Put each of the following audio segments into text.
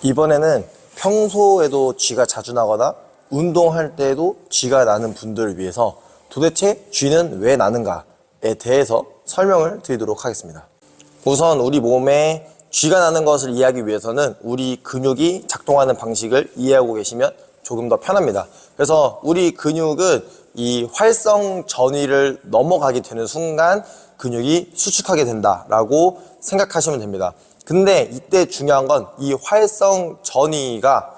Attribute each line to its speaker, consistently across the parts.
Speaker 1: 이번에는 평소에도 쥐가 자주 나거나 운동할 때에도 쥐가 나는 분들을 위해서 도대체 쥐는 왜 나는가에 대해서 설명을 드리도록 하겠습니다. 우선 우리 몸에 쥐가 나는 것을 이해하기 위해서는 우리 근육이 작동하는 방식을 이해하고 계시면 조금 더 편합니다. 그래서 우리 근육은 이 활성 전위를 넘어가게 되는 순간 근육이 수축하게 된다라고 생각하시면 됩니다. 근데 이때 중요한 건 이 활성 전위가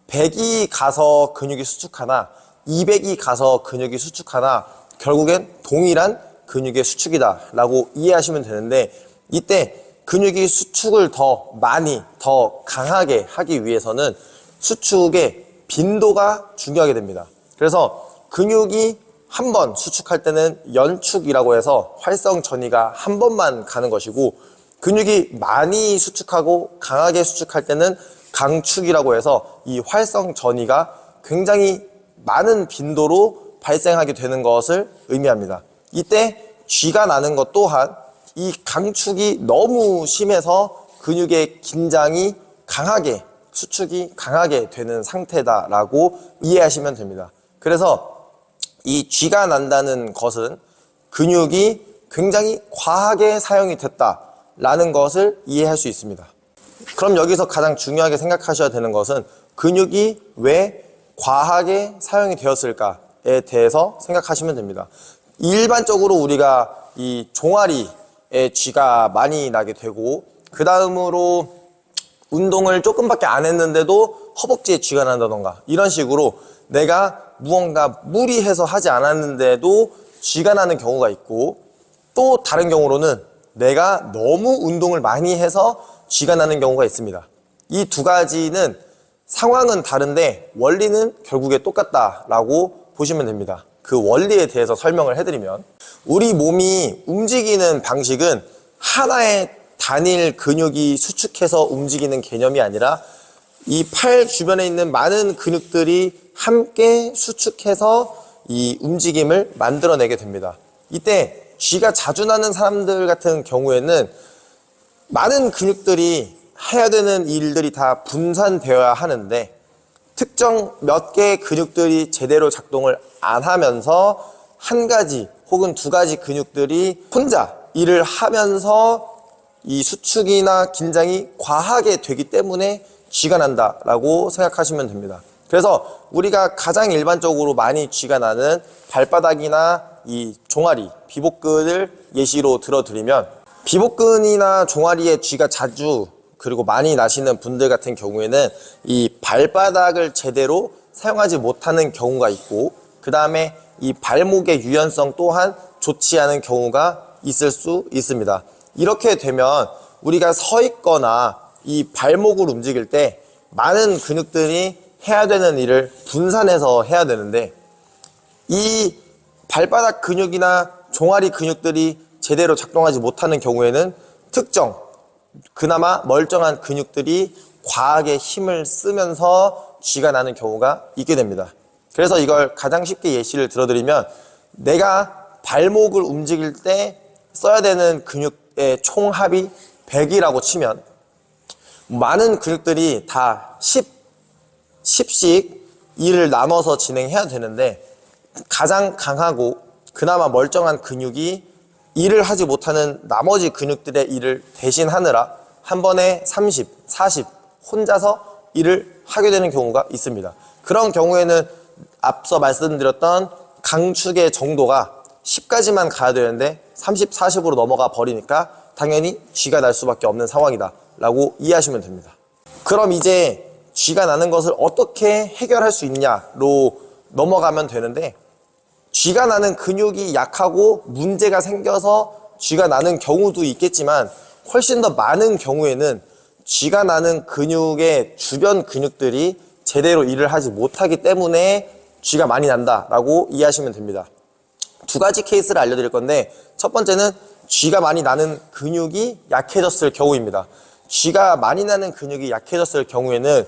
Speaker 1: 100이 가서 근육이 수축하나 200이 가서 근육이 수축하나 결국엔 동일한 근육의 수축이다 라고 이해하시면 되는데, 이때 근육이 수축을 더 많이 더 강하게 하기 위해서는 수축의 빈도가 중요하게 됩니다. 그래서 근육이 한 번 수축할 때는 연축이라고 해서 활성 전위가 한 번만 가는 것이고, 근육이 많이 수축하고 강하게 수축할 때는 강축이라고 해서 이 활성 전위가 굉장히 많은 빈도로 발생하게 되는 것을 의미합니다. 이때 쥐가 나는 것 또한 이 강축이 너무 심해서 근육의 긴장이 강하게, 수축이 강하게 되는 상태다라고 이해하시면 됩니다. 그래서 이 쥐가 난다는 것은 근육이 굉장히 과하게 사용이 됐다라는 것을 이해할 수 있습니다. 그럼 여기서 가장 중요하게 생각하셔야 되는 것은 근육이 왜 과하게 사용이 되었을까에 대해서 생각하시면 됩니다. 일반적으로 우리가 이 종아리에 쥐가 많이 나게 되고, 그 다음으로 운동을 조금밖에 안 했는데도 허벅지에 쥐가 난다던가 이런 식으로 내가 무언가 무리해서 하지 않았는데도 쥐가 나는 경우가 있고, 또 다른 경우로는 내가 너무 운동을 많이 해서 쥐가 나는 경우가 있습니다. 이 두 가지는 상황은 다른데 원리는 결국에 똑같다라고 보시면 됩니다. 그 원리에 대해서 설명을 해드리면, 우리 몸이 움직이는 방식은 하나의 단일 근육이 수축해서 움직이는 개념이 아니라 이 팔 주변에 있는 많은 근육들이 함께 수축해서 이 움직임을 만들어내게 됩니다. 이때 쥐가 자주 나는 사람들 같은 경우에는 많은 근육들이 해야 되는 일들이 다 분산되어야 하는데, 특정 몇 개의 근육들이 제대로 작동을 안 하면서 한 가지 혹은 두 가지 근육들이 혼자 일을 하면서 이 수축이나 긴장이 과하게 되기 때문에 쥐가 난다라고 생각하시면 됩니다. 그래서 우리가 가장 일반적으로 많이 쥐가 나는 발바닥이나 이 종아리, 비복근을 예시로 들어드리면, 비복근이나 종아리에 쥐가 자주 그리고 많이 나시는 분들 같은 경우에는 이 발바닥을 제대로 사용하지 못하는 경우가 있고, 그 다음에 이 발목의 유연성 또한 좋지 않은 경우가 있을 수 있습니다. 이렇게 되면 우리가 서 있거나 이 발목을 움직일 때 많은 근육들이 해야 되는 일을 분산해서 해야 되는데, 이 발바닥 근육이나 종아리 근육들이 제대로 작동하지 못하는 경우에는 특정 그나마 멀쩡한 근육들이 과하게 힘을 쓰면서 쥐가 나는 경우가 있게 됩니다. 그래서 이걸 가장 쉽게 예시를 들어드리면, 내가 발목을 움직일 때 써야 되는 근육의 총합이 100이라고 치면 많은 근육들이 다 10씩 일을 나눠서 진행해야 되는데, 가장 강하고 그나마 멀쩡한 근육이 일을 하지 못하는 나머지 근육들의 일을 대신하느라 한 번에 30, 40 혼자서 일을 하게 되는 경우가 있습니다. 그런 경우에는 앞서 말씀드렸던 강축의 정도가 10까지만 가야 되는데 30, 40으로 넘어가 버리니까 당연히 쥐가 날 수밖에 없는 상황이다 라고 이해하시면 됩니다. 그럼 이제 쥐가 나는 것을 어떻게 해결할 수 있냐로 넘어가면 되는데, 쥐가 나는 근육이 약하고 문제가 생겨서 쥐가 나는 경우도 있겠지만, 훨씬 더 많은 경우에는 쥐가 나는 근육의 주변 근육들이 제대로 일을 하지 못하기 때문에 쥐가 많이 난다라고 이해하시면 됩니다. 두 가지 케이스를 알려드릴 건데, 첫 번째는 쥐가 많이 나는 근육이 약해졌을 경우입니다. 쥐가 많이 나는 근육이 약해졌을 경우에는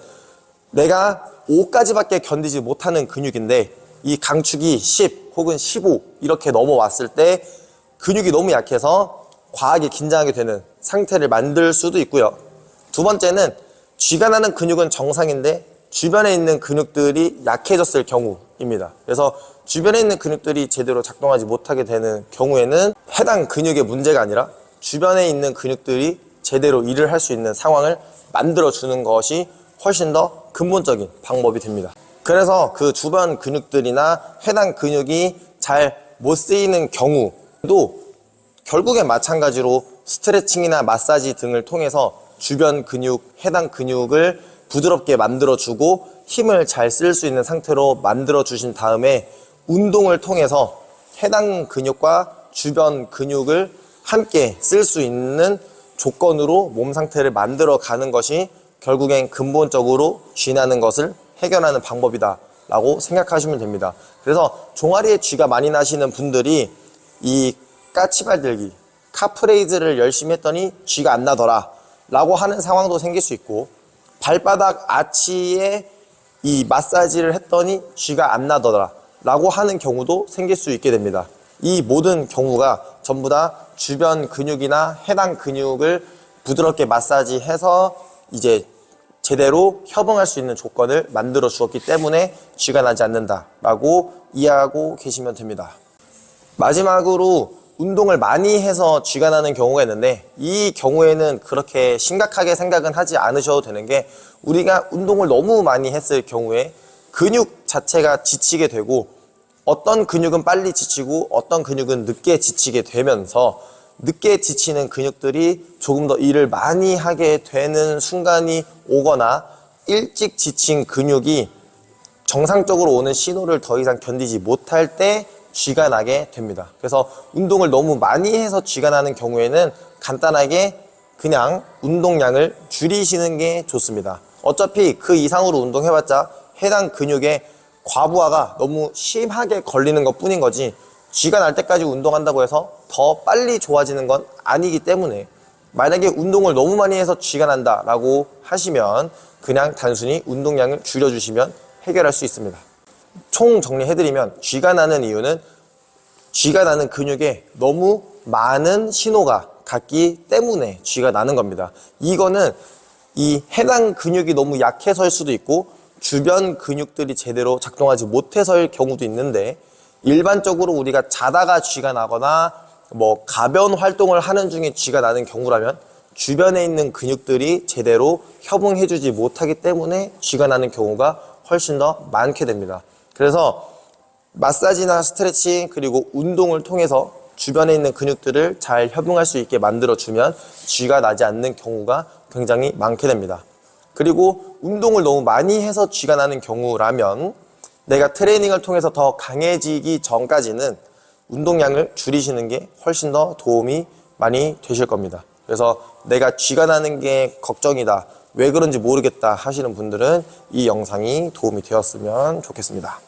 Speaker 1: 내가 5까지밖에 견디지 못하는 근육인데 이 강축이 10 혹은 15 이렇게 넘어왔을 때 근육이 너무 약해서 과하게 긴장하게 되는 상태를 만들 수도 있고요. 두 번째는 쥐가 나는 근육은 정상인데 주변에 있는 근육들이 약해졌을 경우입니다. 그래서 주변에 있는 근육들이 제대로 작동하지 못하게 되는 경우에는 해당 근육의 문제가 아니라 주변에 있는 근육들이 제대로 일을 할 수 있는 상황을 만들어주는 것이 훨씬 더 근본적인 방법이 됩니다. 그래서 그 주변 근육들이나 해당 근육이 잘 못 쓰이는 경우도 결국엔 마찬가지로 스트레칭이나 마사지 등을 통해서 주변 근육, 해당 근육을 부드럽게 만들어주고 힘을 잘 쓸 수 있는 상태로 만들어주신 다음에 운동을 통해서 해당 근육과 주변 근육을 함께 쓸 수 있는 조건으로 몸 상태를 만들어 가는 것이 결국엔 근본적으로 쥐 나는 것을 해결하는 방법이다 라고 생각하시면 됩니다. 그래서 종아리에 쥐가 많이 나시는 분들이 이 까치발 들기, 카프레이즈를 열심히 했더니 쥐가 안 나더라 라고 하는 상황도 생길 수 있고, 발바닥 아치에 이 마사지를 했더니 쥐가 안 나더라 라고 하는 경우도 생길 수 있게 됩니다. 이 모든 경우가 전부 다 주변 근육이나 해당 근육을 부드럽게 마사지해서 이제 제대로 협응할 수 있는 조건을 만들어 주었기 때문에 쥐가 나지 않는다라고 이해하고 계시면 됩니다. 마지막으로 운동을 많이 해서 쥐가 나는 경우가 있는데, 이 경우에는 그렇게 심각하게 생각은 하지 않으셔도 되는 게, 우리가 운동을 너무 많이 했을 경우에 근육 자체가 지치게 되고, 어떤 근육은 빨리 지치고 어떤 근육은 늦게 지치게 되면서 늦게 지치는 근육들이 조금 더 일을 많이 하게 되는 순간이 오거나, 일찍 지친 근육이 정상적으로 오는 신호를 더 이상 견디지 못할 때 쥐가 나게 됩니다. 그래서 운동을 너무 많이 해서 쥐가 나는 경우에는 간단하게 그냥 운동량을 줄이시는 게 좋습니다. 어차피 그 이상으로 운동해봤자 해당 근육에 과부하가 너무 심하게 걸리는 것 뿐인 거지, 쥐가 날 때까지 운동한다고 해서 더 빨리 좋아지는 건 아니기 때문에, 만약에 운동을 너무 많이 해서 쥐가 난다라고 하시면 그냥 단순히 운동량을 줄여주시면 해결할 수 있습니다. 총 정리해드리면, 쥐가 나는 이유는 쥐가 나는 근육에 너무 많은 신호가 갔기 때문에 쥐가 나는 겁니다. 이거는 이 해당 근육이 너무 약해서일 수도 있고 주변 근육들이 제대로 작동하지 못해서일 경우도 있는데, 일반적으로 우리가 자다가 쥐가 나거나 뭐 가변 활동을 하는 중에 쥐가 나는 경우라면 주변에 있는 근육들이 제대로 협응해주지 못하기 때문에 쥐가 나는 경우가 훨씬 더 많게 됩니다. 그래서 마사지나 스트레칭 그리고 운동을 통해서 주변에 있는 근육들을 잘 협응할 수 있게 만들어주면 쥐가 나지 않는 경우가 굉장히 많게 됩니다. 그리고 운동을 너무 많이 해서 쥐가 나는 경우라면 내가 트레이닝을 통해서 더 강해지기 전까지는 운동량을 줄이시는 게 훨씬 더 도움이 많이 되실 겁니다. 그래서 내가 쥐가 나는 게 걱정이다, 왜 그런지 모르겠다 하시는 분들은 이 영상이 도움이 되었으면 좋겠습니다.